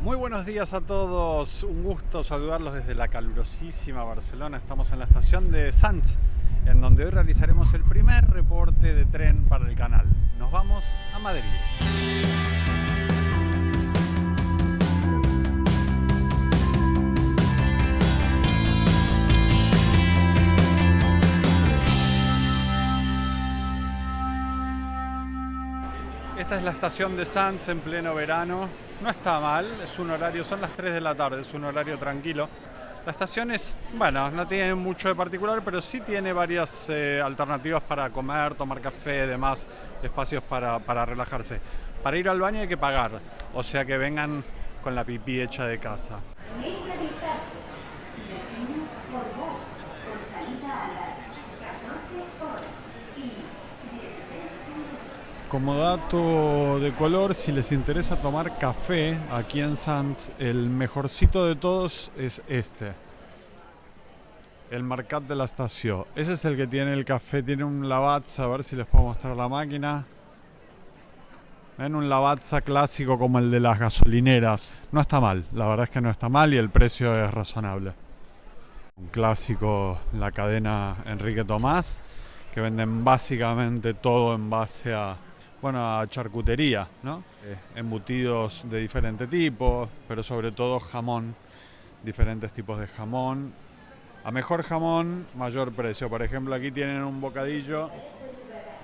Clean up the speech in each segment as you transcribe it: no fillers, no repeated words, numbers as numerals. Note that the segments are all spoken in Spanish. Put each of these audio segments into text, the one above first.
Muy buenos días a todos, un gusto saludarlos desde la calurosísima Barcelona. Estamos en la estación de Sants, en donde hoy realizaremos el primer reporte de tren para el canal. Nos vamos a Madrid. Esta es la estación de Sants en pleno verano. No está mal, es un horario, son las 3 de la tarde, es un horario tranquilo. La estación es, bueno, no tiene mucho de particular, pero sí tiene varias alternativas para comer, tomar café, demás espacios para relajarse. Para ir al baño hay que pagar, o sea que vengan con la pipí hecha de casa. Como dato de color, si les interesa tomar café aquí en Sants, el mejorcito de todos es este. El Mercat de la Estació. Ese es el que tiene el café, tiene un Lavazza, a ver si les puedo mostrar la máquina. Ven, un Lavazza clásico como el de las gasolineras. No está mal, la verdad es que no está mal y el precio es razonable. Un clásico, la cadena Enrique Tomás, que venden básicamente todo en base a charcutería, ¿no? Embutidos de diferente tipo, pero sobre todo jamón, diferentes tipos de jamón. A mejor jamón, mayor precio. Por ejemplo, aquí tienen un bocadillo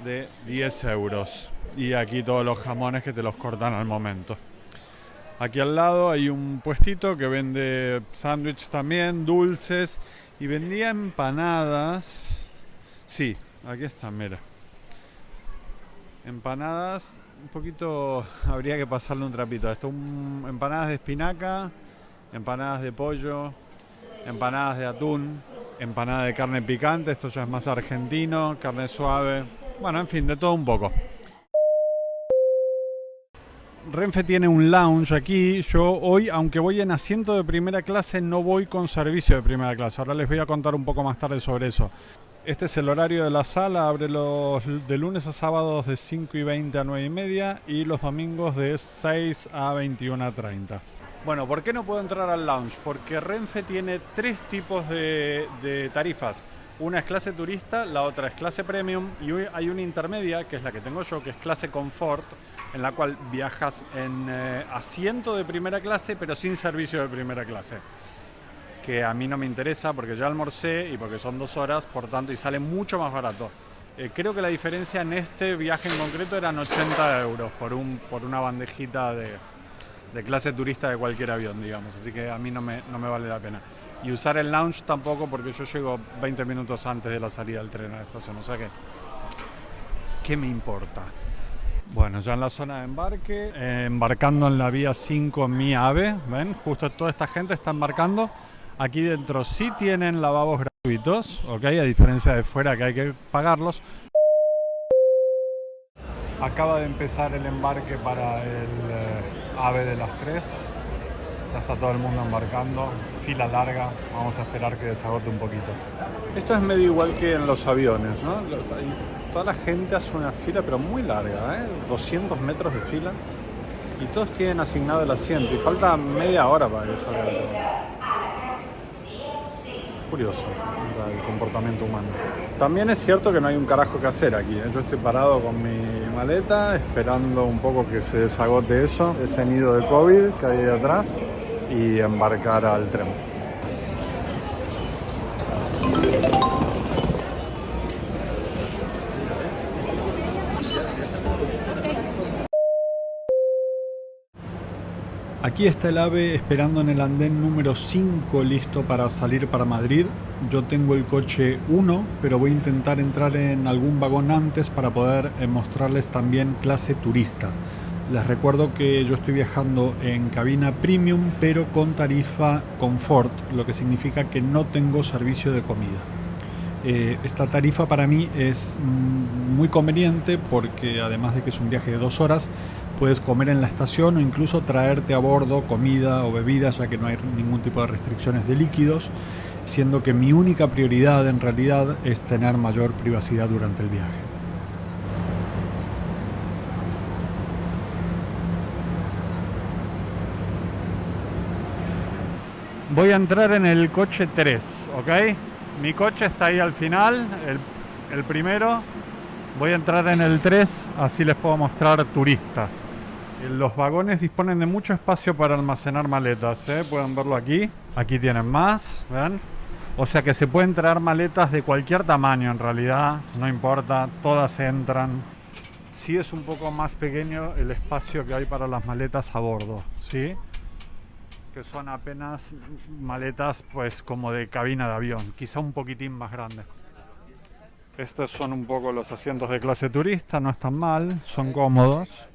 de 10 euros. Y aquí todos los jamones que te los cortan al momento. Aquí al lado hay un puestito que vende sándwiches también, dulces. Y vendía empanadas. Sí, aquí están, mira. Empanadas, un poquito habría que pasarle un trapito. Esto, empanadas de espinaca, empanadas de pollo, empanadas de atún, empanada de carne picante, esto ya es más argentino, carne suave, bueno, en fin, de todo un poco. Renfe tiene un lounge aquí. Yo hoy, aunque voy en asiento de primera clase, no voy con servicio de primera clase. Ahora les voy a contar un poco más tarde sobre eso. Este es el horario de la sala, abre de lunes a sábados de 5:20 a 9:30 y los domingos de 6 a 21:30. Bueno, ¿por qué no puedo entrar al lounge? Porque Renfe tiene tres tipos de tarifas. Una es clase turista, la otra es clase premium y hay una intermedia, que es la que tengo yo, que es clase confort, en la cual viajas en asiento de primera clase, pero sin servicio de primera clase. Que a mí no me interesa porque ya almorcé y porque son 2 horas, por tanto, y sale mucho más barato. Creo que la diferencia en este viaje en concreto eran 80 euros por una bandejita de clase turista de cualquier avión, digamos. Así que a mí no me vale la pena. Y usar el lounge tampoco, porque yo llego 20 minutos antes de la salida del tren a la estación. O sea que, ¿qué me importa? Bueno, ya en la zona de embarque, embarcando en la vía 5 en mi AVE, ¿ven? Justo toda esta gente está embarcando. Aquí dentro sí tienen lavabos gratuitos, ¿ok? A diferencia de fuera que hay que pagarlos. Acaba de empezar el embarque para el AVE de las 3. Ya está todo el mundo embarcando, fila larga. Vamos a esperar que desagote un poquito. Esto es medio igual que en los aviones, ¿no? Toda la gente hace una fila, pero muy larga, 200 metros de fila. Y todos tienen asignado el asiento. Y falta media hora para que salga el tren. Curioso el comportamiento humano. También es cierto que no hay un carajo que hacer aquí. Yo estoy parado con mi maleta esperando un poco que se desagote eso, ese nido de COVID que hay de atrás, y embarcar al tren. Aquí está el AVE esperando en el andén número 5 listo para salir para Madrid. Yo tengo el coche 1, pero voy a intentar entrar en algún vagón antes para poder mostrarles también clase turista. Les recuerdo que yo estoy viajando en cabina premium, pero con tarifa confort, lo que significa que no tengo servicio de comida. Esta tarifa para mí es muy conveniente porque además de que es un viaje de 2 horas, puedes comer en la estación o incluso traerte a bordo comida o bebidas, ya que no hay ningún tipo de restricciones de líquidos, siendo que mi única prioridad en realidad es tener mayor privacidad durante el viaje. Voy a entrar en el coche 3, ¿ok? Mi coche está ahí al final, el primero. Voy a entrar en el 3, así les puedo mostrar turista. Los vagones disponen de mucho espacio para almacenar maletas, ¿eh? Pueden verlo aquí. Aquí tienen más, ¿ven? O sea que se pueden traer maletas de cualquier tamaño en realidad, no importa, todas entran. Sí es un poco más pequeño el espacio que hay para las maletas a bordo, ¿sí? Que son apenas maletas pues como de cabina de avión, quizá un poquitín más grandes. Estos son un poco los asientos de clase turista, no están mal, son cómodos.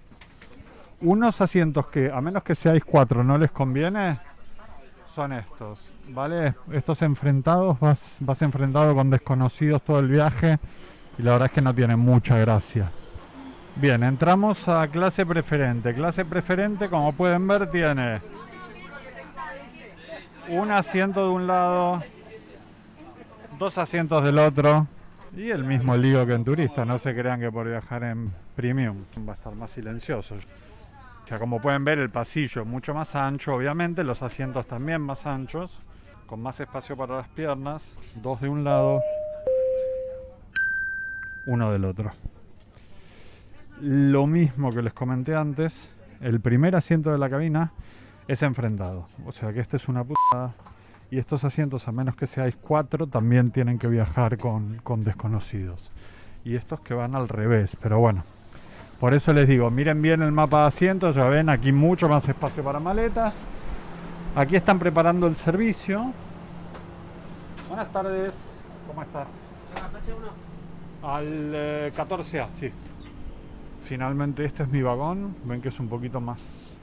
Unos asientos que, a menos que seáis 4, no les conviene, son estos, ¿vale? Estos enfrentados, vas enfrentado con desconocidos todo el viaje y la verdad es que no tienen mucha gracia. Bien, entramos a clase preferente. Clase preferente, como pueden ver, tiene un asiento de un lado, 2 asientos del otro y el mismo lío que en turista. No se crean que por viajar en premium va a estar más silencioso. O sea, como pueden ver, el pasillo es mucho más ancho, obviamente, los asientos también más anchos, con más espacio para las piernas, 2 de un lado, 1 del otro. Lo mismo que les comenté antes, el primer asiento de la cabina es enfrentado, o sea que este es una putada. Y estos asientos, a menos que seáis 4, también tienen que viajar con desconocidos. Y estos que van al revés, pero bueno. Por eso les digo, miren bien el mapa de asientos, ya ven, aquí mucho más espacio para maletas. Aquí están preparando el servicio. Buenas tardes, ¿cómo estás? Al 14A, sí. Finalmente este es mi vagón, ven que es un poquito más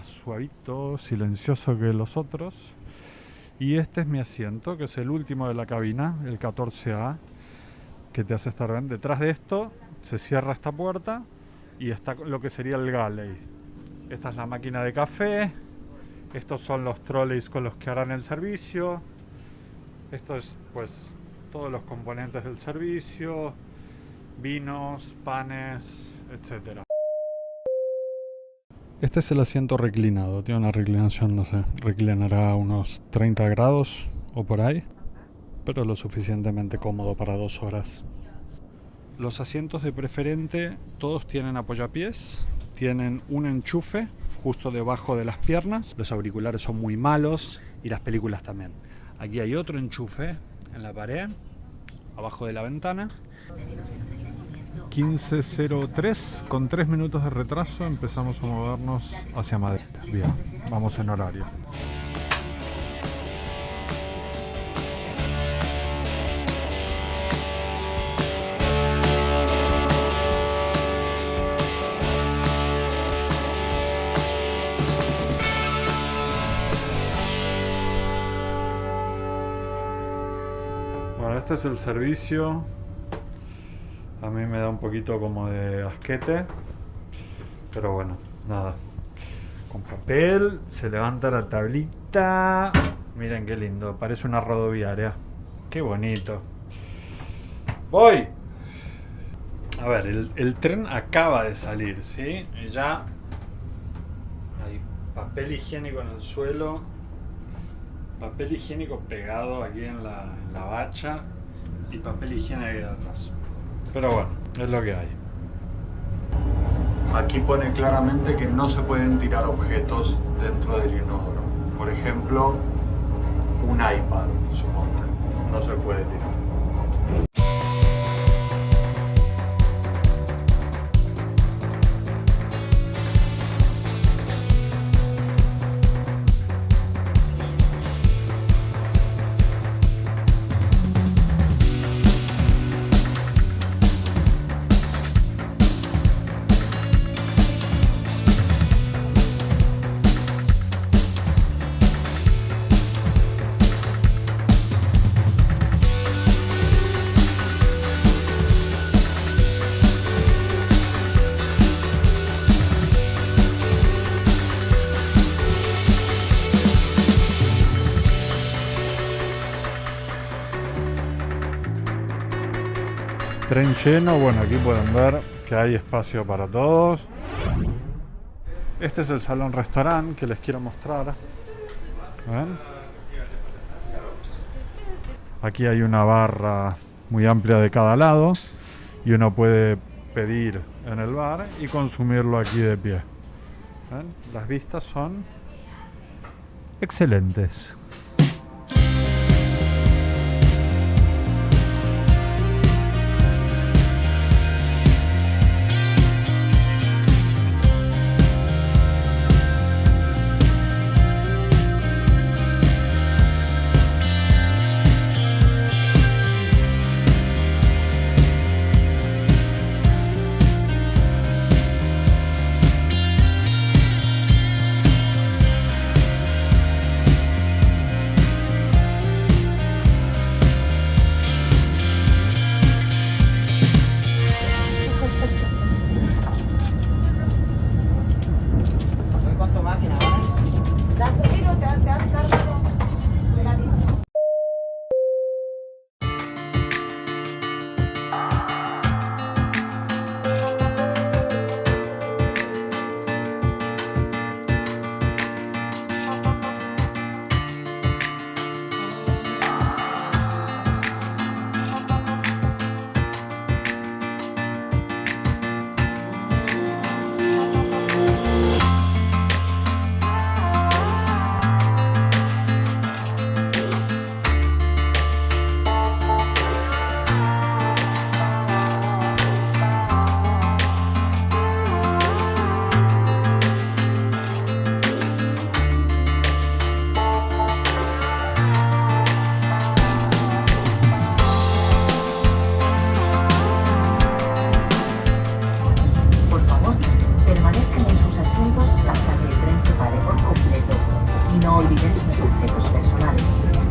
suavito, silencioso que los otros. Y este es mi asiento, que es el último de la cabina, el 14A, que te hace estar bien. Detrás de esto se cierra esta puerta y está lo que sería el galley. Esta es la máquina de café. Estos son los trolleys con los que harán el servicio. Esto es pues todos los componentes del servicio, vinos, panes, etcétera. Este es el asiento reclinado, tiene una reclinación, no sé, reclinará unos 30 grados o por ahí, pero lo suficientemente cómodo para 2 horas. Los asientos de preferente todos tienen apoyapiés, tienen un enchufe justo debajo de las piernas, los auriculares son muy malos y las películas también. Aquí hay otro enchufe en la pared, abajo de la ventana. 15:03, con 3 minutos de retraso empezamos a movernos hacia Madrid. Bien, vamos en horario. Bueno, este es el servicio. A mí me da un poquito como de asquete, pero bueno, nada. Con papel, se levanta la tablita. Miren qué lindo, parece una rodoviaria. Qué bonito. ¡Voy! A ver, el tren acaba de salir, ¿sí? Y ya hay papel higiénico en el suelo. Papel higiénico pegado aquí en la bacha. Y papel higiénico ahí atrás. Pero bueno, es lo que hay. Aquí pone claramente que no se pueden tirar objetos dentro del inodoro. Por ejemplo, un iPad, suponte. No se puede tirar. Tren lleno, bueno, aquí pueden ver que hay espacio para todos. Este es el salón restaurante que les quiero mostrar. ¿Ven? Aquí hay una barra muy amplia de cada lado y uno puede pedir en el bar y consumirlo aquí de pie. ¿Ven? Las vistas son excelentes.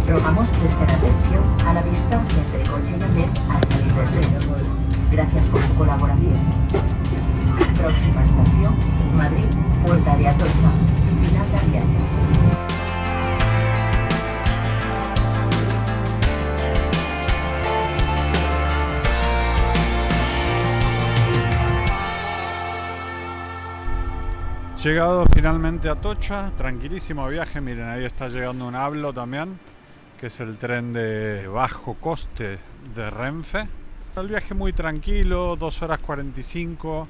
Rogamos presten atención a la distancia entre coche y andén al salir del tren. Gracias por su colaboración. Próxima estación, Madrid, Puerta de Atocha, final de Ariacha. Llegado finalmente a Atocha, tranquilísimo viaje. Miren, ahí está llegando un Ablo también, que es el tren de bajo coste de Renfe. El viaje muy tranquilo, 2 horas 45,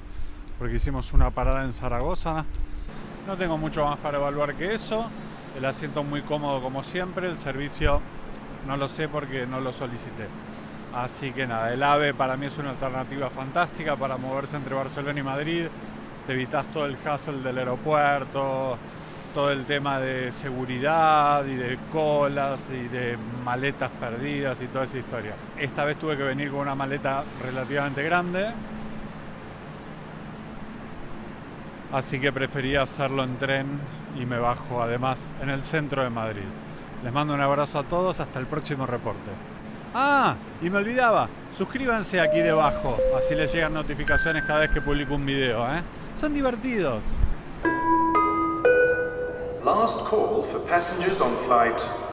porque hicimos una parada en Zaragoza. No tengo mucho más para evaluar que eso. El asiento muy cómodo como siempre, el servicio no lo sé porque no lo solicité. Así que nada, el AVE para mí es una alternativa fantástica para moverse entre Barcelona y Madrid. Te evitas todo el hassle del aeropuerto, todo el tema de seguridad y de colas y de maletas perdidas y toda esa historia. Esta vez tuve que venir con una maleta relativamente grande, así que preferí hacerlo en tren y me bajo además en el centro de Madrid. Les mando un abrazo a todos, hasta el próximo reporte. Ah, y me olvidaba, suscríbanse aquí debajo, así les llegan notificaciones cada vez que publico un video, ¿eh? Son divertidos. Last call for passengers on flight